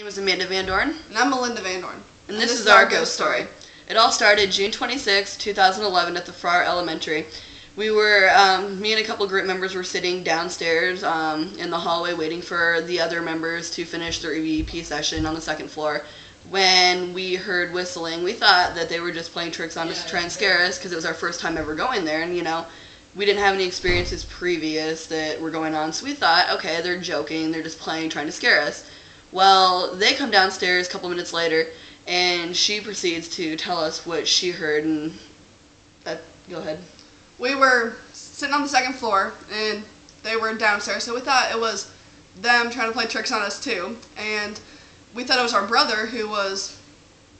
My name is Amanda Van Dorn. And I'm Melinda Van Dorn. And this is our ghost story. It all started June 26, 2011 at the Farrar Elementary. We were, me and a couple group members were sitting downstairs in the hallway waiting for the other members to finish their EVP session on the second floor. When we heard whistling, we thought that they were just playing tricks on us to try and scare us because it was our first time ever going there, and we didn't have any experiences previous that were going on, so we thought, okay, they're joking, they're just playing, trying to scare us. Well, they come downstairs a couple minutes later, and she proceeds to tell us what she heard, and go ahead. We were sitting on the second floor, and they were downstairs, so we thought it was them trying to play tricks on us too, and we thought it was our brother who was,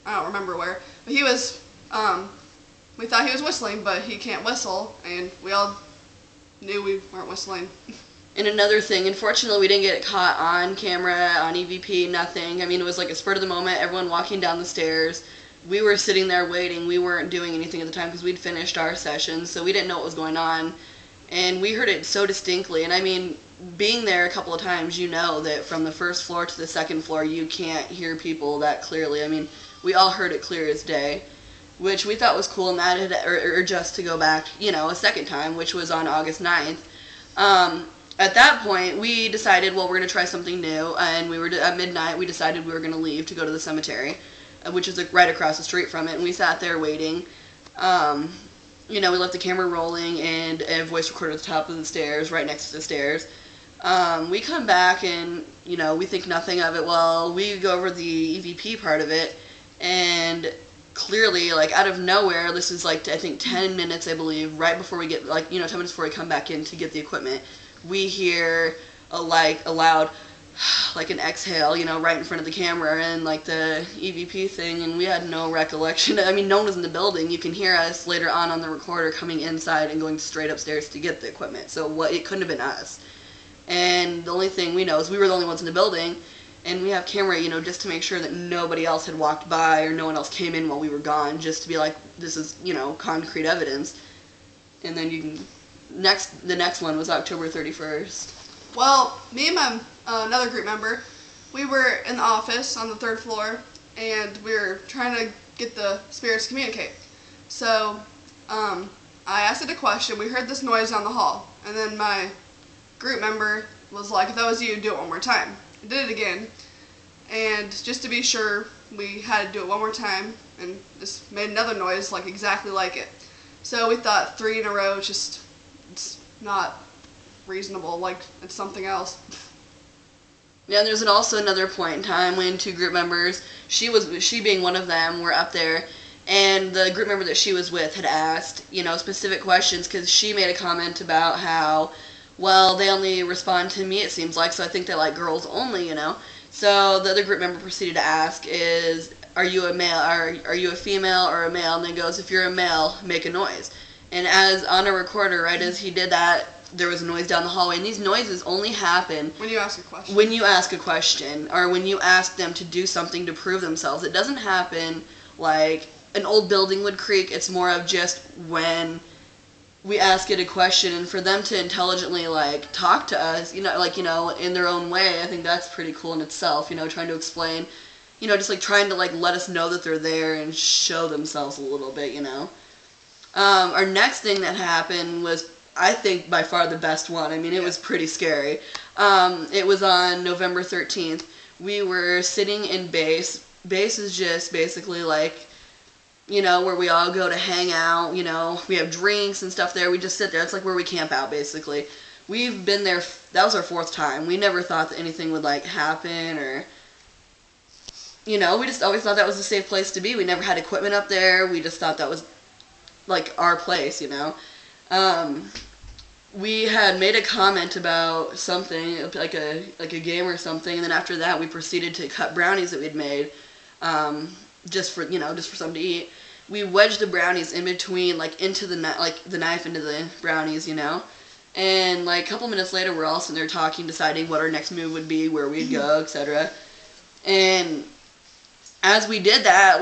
I don't remember where, but he was, we thought he was whistling, but he can't whistle, and we all knew we weren't whistling. And another thing, unfortunately, we didn't get caught on camera, on EVP, nothing. I mean, it was like a spur of the moment, everyone walking down the stairs. We were sitting there waiting. We weren't doing anything at the time because we'd finished our session, so we didn't know what was going on. And we heard it so distinctly. And I mean, being there a couple of times, you know that from the first floor to the second floor, you can't hear people that clearly. I mean, we all heard it clear as day, which we thought was cool, and that had, or just to go back, a second time, which was on August 9th. At that point, we decided, well, we're going to try something new, and we were at midnight, we decided we were going to leave to go to the cemetery, which is right across the street from it, and we sat there waiting. We left the camera rolling and a voice recorder at the top of the stairs, right next to the stairs. We come back and, we think nothing of it. Well, we go over the EVP part of it, and clearly, out of nowhere, this is I think 10 minutes, I believe, right before we get, 10 minutes before we come back in to get the equipment, we hear a loud, an exhale, right in front of the camera and the EVP thing, and we had no recollection. I mean, no one was in the building. You can hear us later on the recorder coming inside and going straight upstairs to get the equipment. So it couldn't have been us. And the only thing we know is we were the only ones in the building, and we have camera, just to make sure that nobody else had walked by or no one else came in while we were gone, just to be this is, concrete evidence. And then the next one was October 31st. Well, me and another group member, we were in the office on the third floor, and we were trying to get the spirits to communicate. So, I asked it a question. We heard this noise down the hall, and then my group member was like, if that was you, do it one more time. I did it again, and just to be sure, we had to do it one more time, and just made another noise exactly like it. So we thought 3 in a row, it's not reasonable, it's something else. Yeah, and there's also another point in time when 2 group members, she being one of them, were up there, and the group member that she was with had asked, specific questions, because she made a comment about how, well, they only respond to me, it seems like, so I think they like girls only, So the other group member proceeded to ask are you a male, are you a female or a male? And then goes, if you're a male, make a noise. And as on a recorder, right as he did that, there was a noise down the hallway, and these noises only happen when you ask a question. When you ask a question, or when you ask them to do something to prove themselves. It doesn't happen like an old building would creak. It's more of just when we ask it a question, and for them to intelligently talk to us, in their own way. I think that's pretty cool in itself. Trying to explain, just trying to let us know that they're there and show themselves a little bit. Our next thing that happened was, I think, by far the best one. I mean, it was pretty scary. It was on November 13th. We were sitting in base. Base is just basically where we all go to hang out. We have drinks and stuff there. We just sit there. It's where we camp out, basically. We've been there, that was our 4th time. We never thought that anything would, happen, or, we just always thought that was a safe place to be. We never had equipment up there. We just thought that was, our place, We had made a comment about something, like a game or something, and then after that we proceeded to cut brownies that we'd made, just for something to eat. We wedged the brownies in between, into the knife into the brownies, and a couple minutes later we're all sitting there talking, deciding what our next move would be, where we'd go, etc. And as we did that,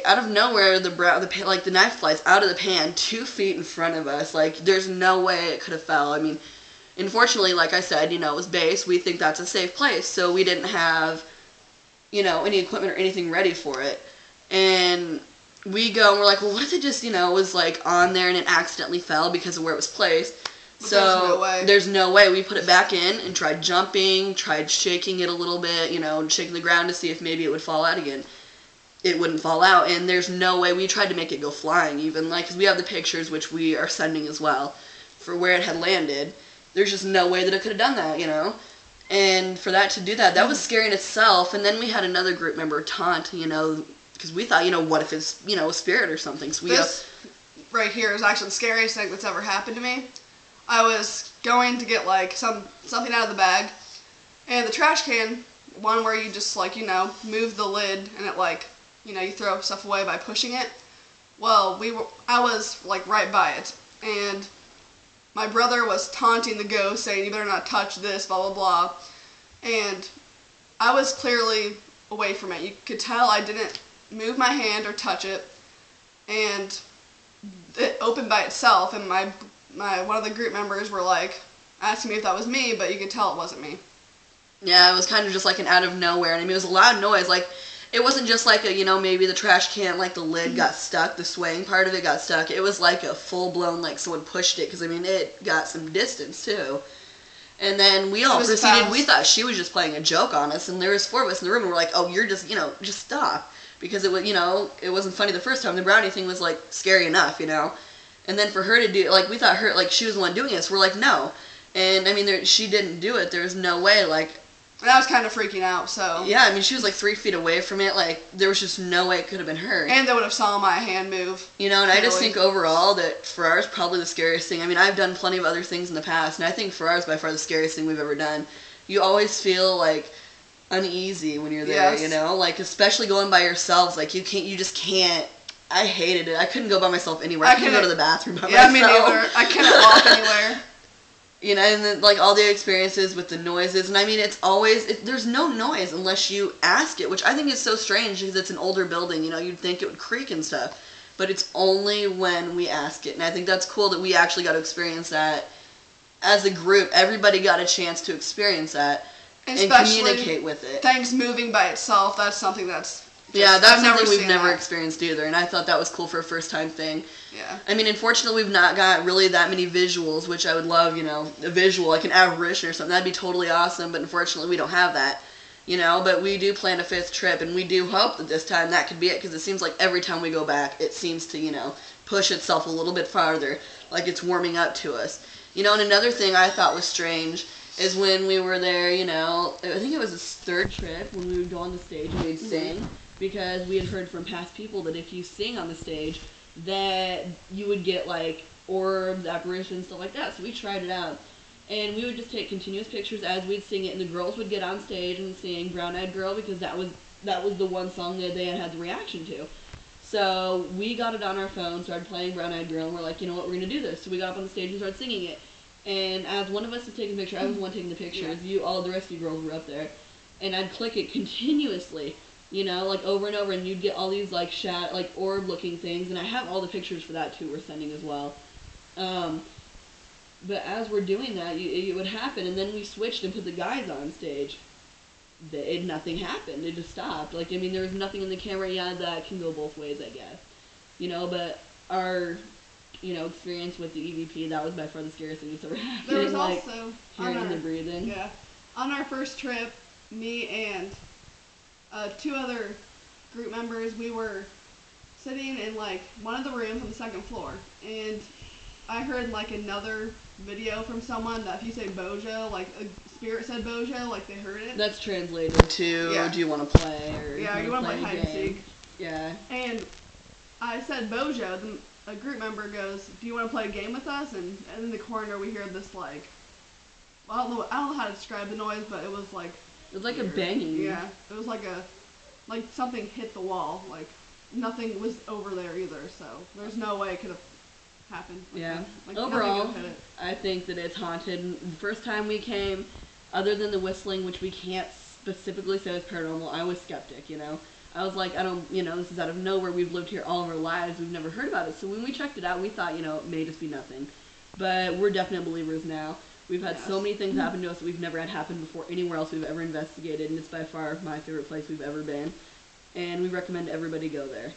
out of nowhere, the knife flies out of the pan 2 feet in front of us. There's no way it could have fell. I mean, unfortunately, like I said, it was base. We think that's a safe place, so we didn't have any equipment or anything ready for it. And we go and we're like, well, what if it just, was like on there and it accidentally fell because of where it was placed? But So there's no way. We put it back in and tried jumping, tried shaking it a little bit, shaking the ground to see if maybe it would fall out again. It wouldn't fall out, and there's no way. We tried to make it go flying even, because we have the pictures, which we are sending as well, for where it had landed. There's just no way that it could have done that, And for that to do that, that was scary in itself. And then we had another group member taunt, because we thought, what if it's, a spirit or something. So this right here is actually the scariest thing that's ever happened to me. I was going to get something out of the bag, and the trash can, one where you just move the lid and it you throw stuff away by pushing it. Well, I was right by it, and my brother was taunting the ghost, saying, "You better not touch this, blah blah blah." And I was clearly away from it. You could tell I didn't move my hand or touch it, and it opened by itself. And my one of the group members were asking me if that was me, but you could tell it wasn't me. Yeah, it was kind of just an out of nowhere, and I mean, it was a loud noise. It wasn't just maybe the trash can, the lid got stuck, the swaying part of it got stuck. It was a full-blown, someone pushed it, because, I mean, it got some distance, too. And then we all proceeded, fast. We thought she was just playing a joke on us, and there was 4 of us in the room, and we're like, oh, you're just, just stop. Because it was, it wasn't funny the first time. The brownie thing was, scary enough, And then for her to do, we thought her, she was the one doing it, so we're like, no. And, I mean, she didn't do it. There was no way, And I was kind of freaking out, so... Yeah, I mean, she was 3 feet away from it. There was just no way it could have been her. And they would have saw my hand move. And I just think overall that Farrar is probably the scariest thing. I mean, I've done plenty of other things in the past, and I think Farrar is by far the scariest thing we've ever done. You always feel, uneasy when you're there, yes. Especially going by yourselves. You just can't... I hated it. I couldn't go by myself anywhere. I couldn't go to the bathroom by myself. Yeah, me neither. I couldn't walk anywhere. And then, all the experiences with the noises. And, I mean, it's always... there's no noise unless you ask it, which I think is so strange because it's an older building. You'd think it would creak and stuff. But it's only when we ask it. And I think that's cool that we actually got to experience that as a group. Everybody got a chance to experience that and communicate with it. Things moving by itself, that's something that's... Yeah, that's something we've never experienced either, and I thought that was cool for a first-time thing. Yeah. I mean, unfortunately, we've not got really that many visuals, which I would love, a visual, an apparition or something. That'd be totally awesome, but unfortunately, we don't have that, But we do plan a 5th trip, and we do hope that this time that could be it, because it seems like every time we go back, it seems to, push itself a little bit farther, like it's warming up to us. And another thing I thought was strange is when we were there, I think it was this 3rd trip, when we would go on the stage and we'd sing. Because we had heard from past people that if you sing on the stage, that you would get, orbs, apparitions, stuff like that. So we tried it out. And we would just take continuous pictures as we'd sing it, and the girls would get on stage and sing Brown Eyed Girl, because that was the one song that they had the reaction to. So we got it on our phone, started playing Brown Eyed Girl, and we're like, you know what, we're going to do this. So we got up on the stage and started singing it. And as one of us was taking the picture, I was the one taking the pictures. Yeah. All the rest of you girls were up there. And I'd click it continuously. Over and over, and you'd get all these, orb-looking things, and I have all the pictures for that, too, we're sending as well. But as we're doing that, it would happen, and then we switched and put the guys on stage. Nothing happened. It just stopped. There was nothing in the camera. Yeah, that can go both ways, I guess. But our, experience with the EVP, that was by far the scariest thing that's ever happened. There was also... hearing the breathing. Yeah. On our first trip, me and... 2 other group members, we were sitting in one of the rooms on the 2nd floor, and I heard another video from someone that if you say Bojo, a spirit said Bojo, they heard it. That's translated to, yeah. Do you want to play? Or yeah, you want to play hide and seek. Yeah. And I said Bojo, then a group member goes, do you want to play a game with us? And in the corner we hear this I don't know how to describe the noise, but it was it was like a banging. Yeah, it was like something hit the wall. Nothing was over there either, so there's no way it could have happened. Yeah. Overall, I think that it's haunted. The first time we came, other than the whistling, which we can't specifically say was paranormal, I was skeptic, I was like, I don't, this is out of nowhere. We've lived here all of our lives. We've never heard about it. So when we checked it out, we thought, it may just be nothing. But we're definite believers now. We've had so many things happen to us that we've never had happen before anywhere else we've ever investigated, and it's by far my favorite place we've ever been. And we recommend everybody go there.